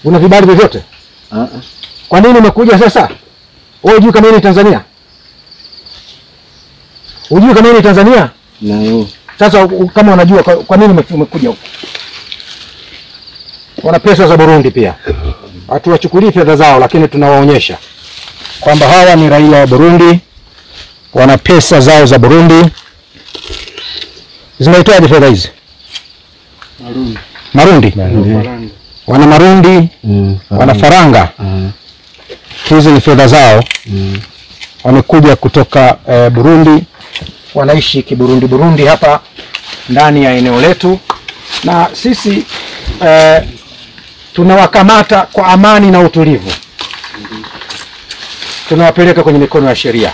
Una vibali vyovyote? Kwa nini umekuja sasa? Wewe unajua kama ni Tanzania? Unajua kama ni Tanzania? Nayo. Sasa kama unajua kwa nini umekuja huko? Wana pesa za Burundi pia. Hatuwachukulii fedha zao, lakini tunawaonyesha kwamba hawa ni raia wa Burundi, wana pesa zao za Burundi. Zinaitwaje fedha hizi? Marundi. Wana marundi, wana faranga. Hizi ni fedha zao. Wamekuja kutoka Burundi, wanaishi Burundi hapa ndani ya eneo letu, na sisi tunawakamata kwa amani na utulivu. Tunawapeleka kwenye mikono ya sheria.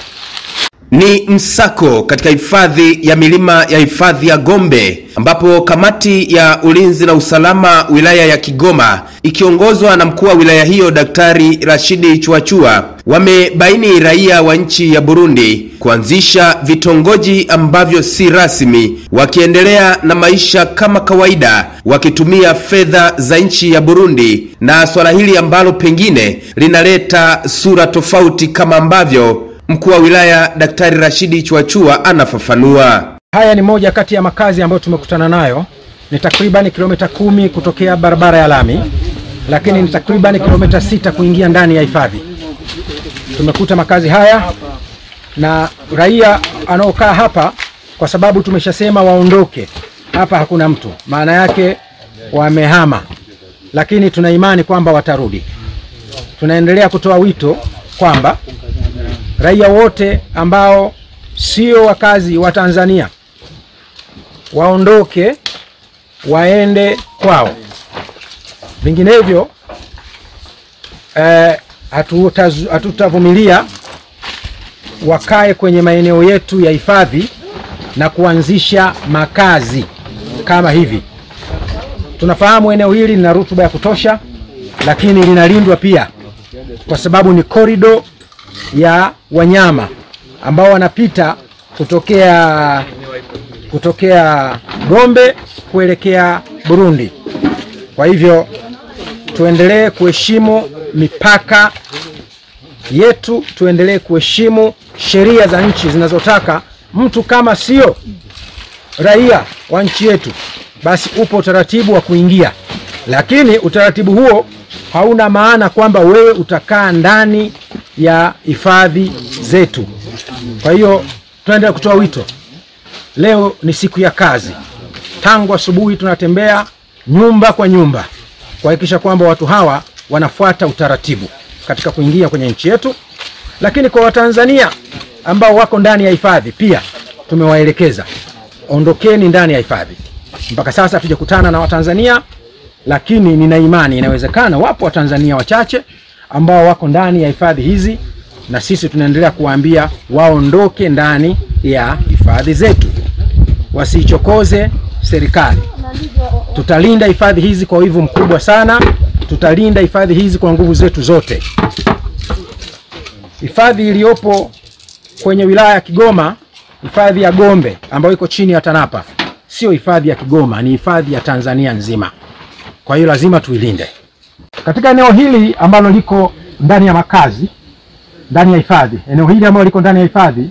Ni msako katika hifadhi ya milima ya hifadhi ya Gombe, ambapo kamati ya ulinzi na usalama wilaya ya Kigoma ikiongozwa na mkuu wa wilaya hiyo Daktari Rashidi Chuachua wamebaini raia wa nchi ya Burundi kuanzisha vitongoji ambavyo si rasmi, wakiendelea na maisha kama kawaida wakitumia fedha za nchi ya Burundi, na swala hili ambalo pengine linaleta sura tofauti kama ambavyo mkuu wa wilaya Daktari Rashidi Chuachua anafafanua. Haya ni moja kati ya makazi ambayo tumekutana nayo. Ni takriban kilomita 10 kutokea barabara ya lami, lakini ni takriban kilomita 6 kuingia ndani ya hifadhi. Tumekuta makazi haya na raia anaokaa hapa, kwa sababu tumeshasema waondoke hapa, hakuna mtu, maana yake wamehama, lakini tuna imani kwamba watarudi. Tunaendelea kutoa wito kwamba raia wote ambao sio wakazi wa Tanzania waondoke waende kwao. Vinginevyo hatutavumilia wakae kwenye maeneo yetu ya hifadhi na kuanzisha makazi kama hivi. Tunafahamu eneo hili lina rutuba ya kutosha, lakini linalindwa pia kwa sababu ni korido ya wanyama ambao wanapita kutokea Gombe kuelekea Burundi. Kwa hivyo tuendelee kuheshimu mipaka yetu, tuendelee kuheshimu sheria za nchi zinazotaka mtu kama sio raia wa nchi yetu, basi upo utaratibu wa kuingia, lakini utaratibu huo hauna maana kwamba wewe utakaa ndani ya hifadhi zetu. Kwa hiyo tunaendelea kutoa wito. Leo ni siku ya kazi. Tangu asubuhi tunatembea nyumba kwa nyumba kuhakikisha kwamba watu hawa wanafuata utaratibu katika kuingia kwenye nchi yetu. Lakini kwa Watanzania ambao wako ndani ya hifadhi pia tumewaelekeza, ondokeni ndani ya hifadhi. Mpaka sasa hatujakutana na Watanzania, lakini nina imani inawezekana wapo Watanzania wachache ambao wako ndani ya hifadhi hizi, na sisi tunaendelea kuwaambia waondoke ndani ya hifadhi zetu, wasichokoze serikali. Tutalinda hifadhi hizi kwa wivu mkubwa sana, tutalinda hifadhi hizi kwa nguvu zetu zote. Hifadhi iliyopo kwenye wilaya ya Kigoma, hifadhi ya Gombe ambayo iko chini ya TANAPA, sio hifadhi ya Kigoma, ni hifadhi ya Tanzania nzima. Kwa hiyo lazima tuilinde. Katika eneo hili ambalo liko ndani ya makazi, ndani ya hifadhi, eneo hili ambalo liko ndani ya hifadhi,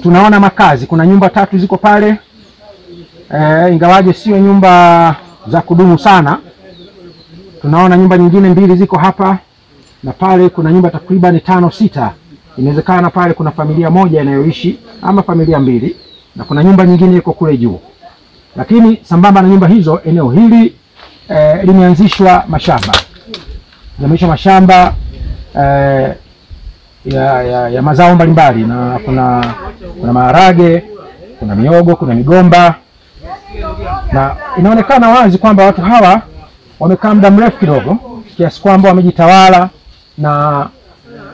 tunaona makazi. Kuna nyumba 3 ziko pale, ingawaje sio nyumba za kudumu sana. Tunaona nyumba nyingine 2 ziko hapa, na pale kuna nyumba takriban 5-6. Inawezekana pale kuna familia moja inayoishi ama familia 2, na kuna nyumba nyingine iko kule juu. Lakini sambamba na nyumba hizo, eneo hili limeanzishwa mashamba. Yameisha mashamba ya mazao mbalimbali, na kuna maharage, kuna miogo, kuna migomba, na inaonekana wazi kwamba watu hawa wamekaa muda mrefu kidogo kiasi kwamba wamejitawala na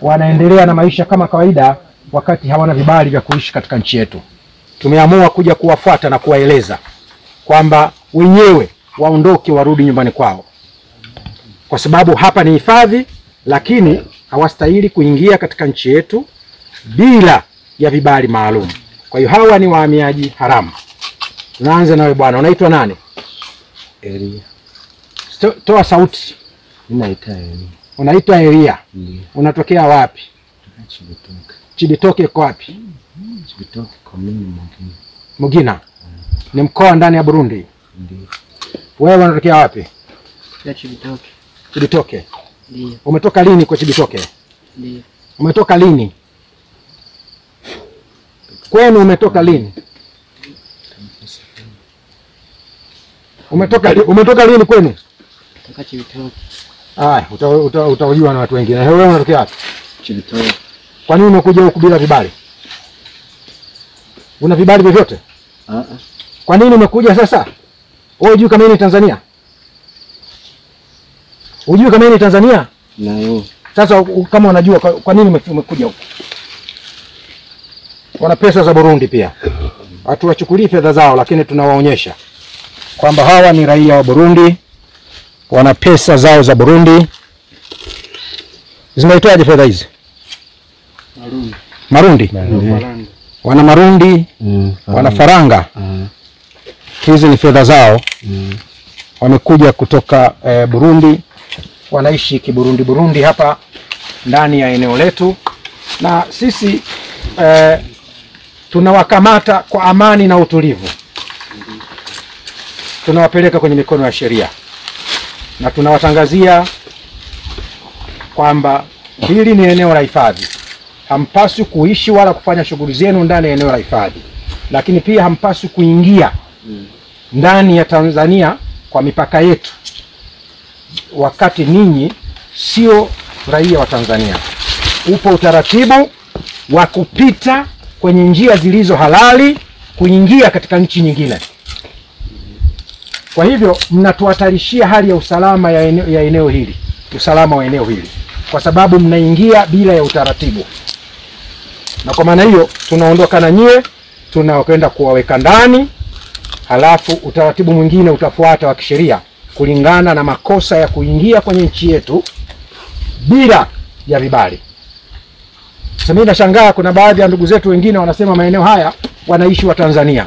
wanaendelea na maisha kama kawaida wakati hawana vibali vya kuishi katika nchi yetu. Tumeamua kuja kuwafuata na kuwaeleza kwamba wenyewe waondoke warudi nyumbani kwao, kwa sababu hapa ni hifadhi, lakini hawastahili kuingia katika nchi yetu bila ya vibali maalum. Kwa hiyo hawa ni wahamiaji haramu. Tunaanza nawe bwana, unaitwa nani? Elia. Toa sauti Unaitwa Elia. Ndiyo. Unatokea wapi? Chibitoke. Chibitoke iko wapi? Chibitoke komini Mugina. Ni mkoa ndani ya Burundi. Ndiyo. Wewe unatokea wapi? Ya Chibitoke. Chibitoke. Ndiyo. Umetoka lini kwa Chibitoke? Ndiyo. Umetoka lini? Kwenu umetoka lini? Umetoka lini kwenu? Toka Chibitoke. Utajua na watu wengine. Wewe unatokea wapi? Chibitoke. Kwa nini umekuja huku bila vibali? Una vibali vyovyote? Kwa nini umekuja sasa? Wewe hujui kama hii ni Tanzania? Hujui kama hii ni Tanzania? Nayo. Sasa kama unajua kwa nini umekuja huku? Wana pesa za Burundi pia. Hatuwachukulii fedha zao, lakini tunawaonyesha kwamba hawa ni raia wa Burundi, wana pesa zao za Burundi. Zinaitwaje fedha hizi? Marundi. Wana marundi, wana faranga. Hizi ni fedha zao. Wamekuja kutoka Burundi, wanaishi Burundi hapa ndani ya eneo letu, na sisi tunawakamata kwa amani na utulivu. Tunawapeleka kwenye mikono ya sheria na tunawatangazia kwamba hili ni eneo la hifadhi. Hampaswi kuishi wala kufanya shughuli zenu ndani ya eneo la hifadhi, lakini pia hampaswi kuingia ndani ya Tanzania kwa mipaka yetu wakati ninyi sio raia wa Tanzania. Upo utaratibu wa kupita kwenye njia zilizo halali kuingia katika nchi nyingine. Kwa hivyo mnatuhatarishia hali ya usalama ya eneo hili, usalama wa eneo hili, kwa sababu mnaingia bila ya utaratibu. Na kwa maana hiyo tunaondoka na nyie, tunakwenda kuwaweka ndani, halafu utaratibu mwingine utafuata wa kisheria kulingana na makosa ya kuingia kwenye nchi yetu bila ya vibali. Sasa mimi nashangaa kuna baadhi ya ndugu zetu wengine wanasema maeneo haya wanaishi wa Tanzania.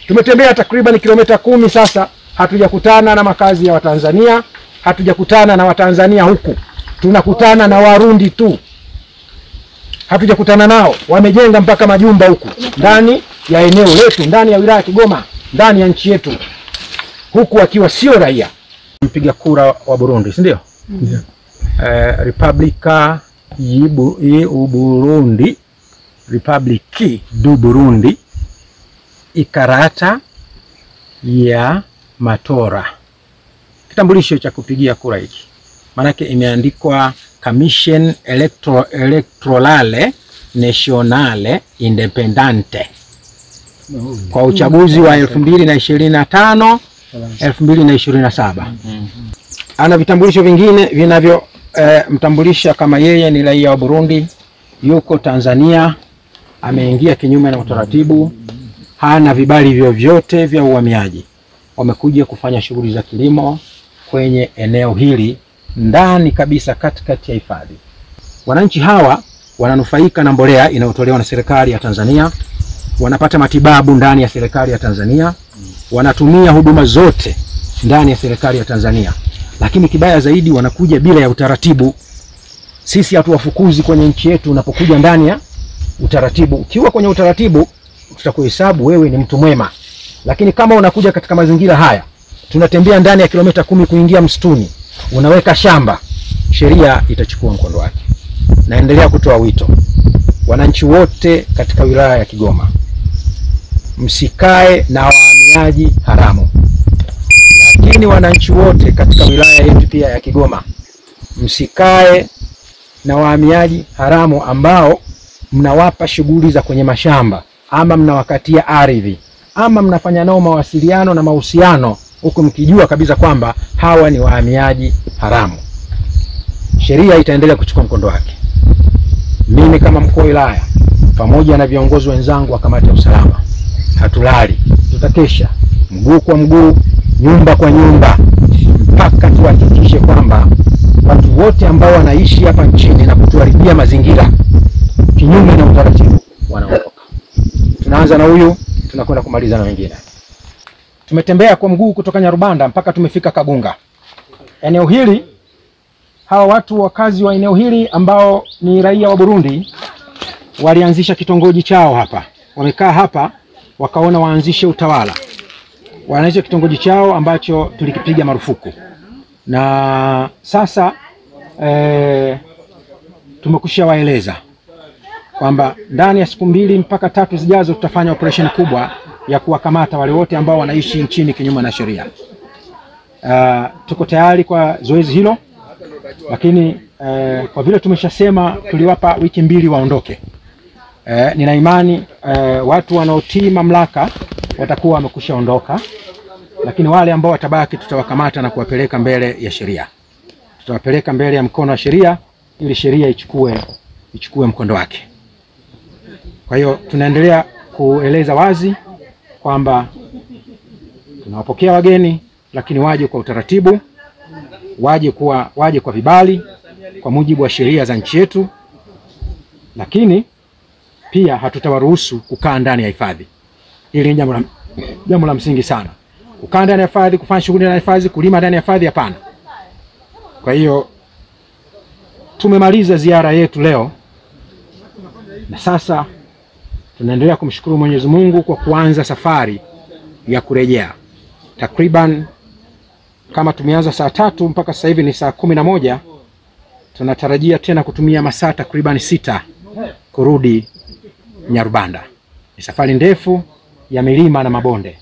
Tumetembea takriban kilomita 10 sasa, hatujakutana na makazi ya Watanzania, hatujakutana na Watanzania huku. Tunakutana na Warundi tu. Hatujakutana nao. Wamejenga mpaka majumba huku ndani ya eneo letu, ndani ya wilaya ya Kigoma, ndani ya nchi yetu, huku akiwa sio raia. Mpiga kura wa Burundi, si ndio? Ndio. Republika Burundi, Republiki du Burundi, ikarata ya matora. Kitambulisho cha kupigia kura hiki. Manake imeandikwa Commission Electorale Nationale Independente kwa uchaguzi wa 2025 2027. Ana vitambulisho vingine vinavyo mtambulisha kama yeye ni raia wa Burundi, yuko Tanzania, ameingia kinyume na utaratibu, hana vibali vyovyote vya uhamiaji. Wamekuja kufanya shughuli za kilimo kwenye eneo hili ndani kabisa katikati ya hifadhi. Wananchi hawa wananufaika na mbolea inayotolewa na serikali ya Tanzania, wanapata matibabu ndani ya serikali ya Tanzania, wanatumia huduma zote ndani ya serikali ya Tanzania. Lakini kibaya zaidi, wanakuja bila ya utaratibu. Sisi hatuwafukuzi kwenye nchi yetu unapokuja ndani ya utaratibu. Ukiwa kwenye utaratibu tutakuhesabu wewe ni mtu mwema. Lakini kama unakuja katika mazingira haya, tunatembea ndani ya kilomita 10 kuingia msituni, unaweka shamba, sheria itachukua mkondo wake. Naendelea kutoa wito wananchi wote katika wilaya ya Kigoma, msikae na wahamiaji haramu. Lakini wananchi wote katika wilaya yetu pia ya Kigoma, msikae na wahamiaji haramu ambao mnawapa shughuli za kwenye mashamba, ama mnawakatia ardhi, ama mnafanya nao mawasiliano na mahusiano huku mkijua kabisa kwamba hawa ni wahamiaji haramu. Sheria itaendelea kuchukua mkondo wake. Mimi kama mkuu wa wilaya pamoja na viongozi wenzangu wa kamati ya usalama, hatulali, tutakesha mguu kwa mguu, nyumba kwa nyumba, mpaka tuhakikishe kwamba watu wote ambao wanaishi hapa nchini na kutuharibia mazingira kinyume na utaratibu wanaondoka. Tunaanza na huyu, tunakwenda kumaliza na wengine. Tumetembea kwa mguu kutoka Nyarubanda mpaka tumefika Kagunga. Eneo hili hawa watu wakazi wa eneo hili ambao ni raia wa Burundi walianzisha kitongoji chao hapa. Wamekaa hapa wakaona waanzishe utawala. Wanaanzisha kitongoji chao ambacho tulikipiga marufuku. Na sasa tumekusha waeleza kwamba ndani ya siku 2 mpaka 3 zijazo tutafanya operation kubwa ya kuwakamata wale wote ambao wanaishi nchini kinyume na sheria. Tuko tayari kwa zoezi hilo, lakini kwa vile tumeshasema tuliwapa wiki 2 waondoke. Nina imani watu wanaotii mamlaka watakuwa wamekusha ondoka, lakini wale ambao watabaki tutawakamata na kuwapeleka mbele ya sheria. Tutawapeleka mbele ya mkono wa sheria ili sheria ichukue mkondo wake. Kwa hiyo tunaendelea kueleza wazi kwamba tunawapokea wageni, lakini waje kwa utaratibu, waje kwa vibali kwa mujibu wa sheria za nchi yetu, lakini pia hatutawaruhusu kukaa ndani ya hifadhi. Hili ni jambo la msingi sana. Kukaa ndani ya hifadhi, kufanya shughuli ndani ya hifadhi, kulima ndani ya hifadhi, hapana. Kwa hiyo tumemaliza ziara yetu leo na sasa tunaendelea kumshukuru Mwenyezi Mungu kwa kuanza safari ya kurejea. Takriban kama tumeanza saa 3 mpaka sasa hivi ni saa 11, tunatarajia tena kutumia masaa takriban 6 kurudi Nyarubanda. Ni safari ndefu ya milima na mabonde.